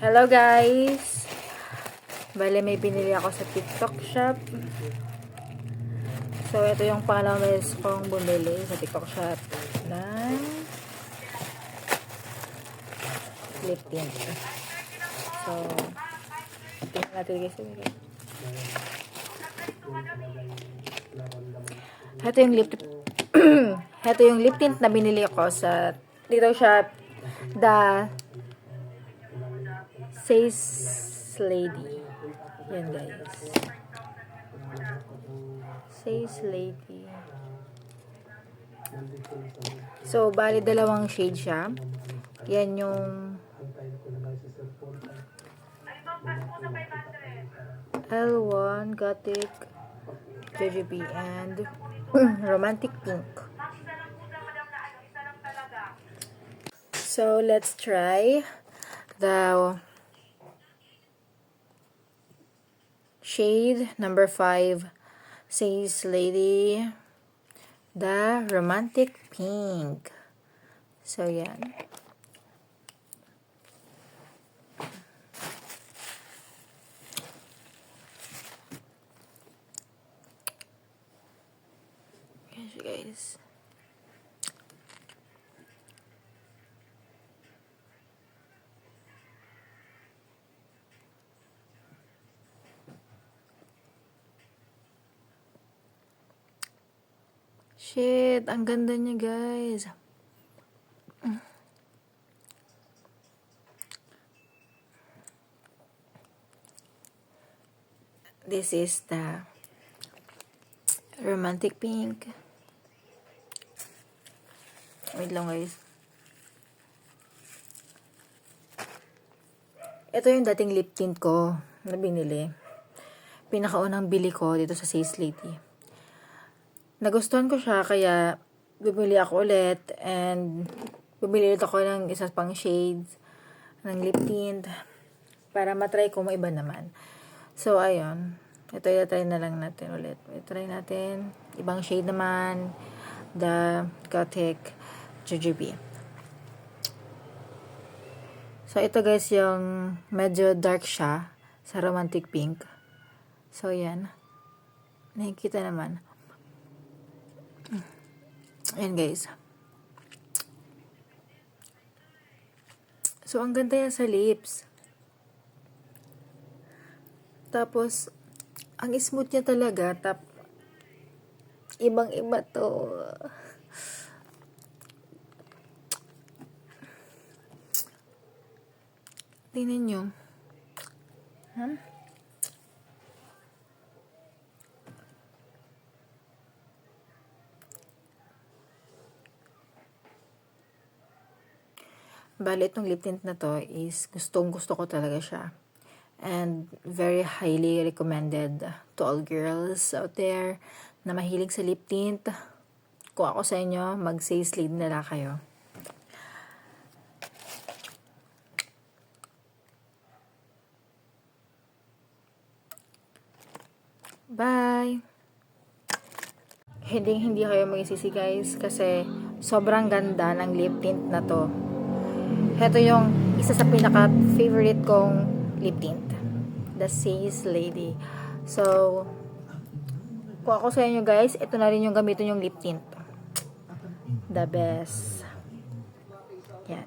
Hello guys! Bale, may pinili ako sa TikTok shop. So, ito yung pangalawang beses kong bumili sa TikTok shop ng lip tint. So, tingnan natin guys. Ito yung lip tint. Ito yung lip tint na binili ko sa TikTok shop. The Says Lady. Yan guys. Says Lady. So, bali dalawang shade siya. Yan yung L1 Gothic JGB and Romantic Pink. So, let's try the shade number 5, Says Lady, the Romantic Pink. So, yan. Yan siya, guys. Shit, ang ganda niya, guys. This is the Romantic Pink. Wait lang, guys. Ito yung dating lip tint ko na binili. Pinakaunang bili ko dito sa Says Lady. Nagustuhan ko siya, kaya bumili ako ulit. And bumili ulit ako ng isa pang shades ng lip tint para matry ko maiba naman. So, ayun. Ito, i-try na lang natin ulit. I-try natin. Ibang shade naman. The Gothic JGB. So, ito guys, yung medyo dark siya sa Romantic Pink. So, yan. Nakikita naman. Ayan guys. So, ang ganda yan sa lips. Tapos, ang smooth niya talaga. Ibang-iba to. Tingnan nyo. Huh? Bali, itong lip tint na to is gustong-gusto ko talaga siya. And very highly recommended to all girls out there na mahilig sa lip tint. Kung ako sa inyo, mag-Says Lady na lang kayo. Bye! Hindi kayo magsisi guys kasi sobrang ganda ng lip tint na to. Ito yung isa sa pinaka-favorite kong lip tint. The Says Lady. So, kung ako sa inyo guys, ito na rin yung gamitin yung lip tint. The best. Yan.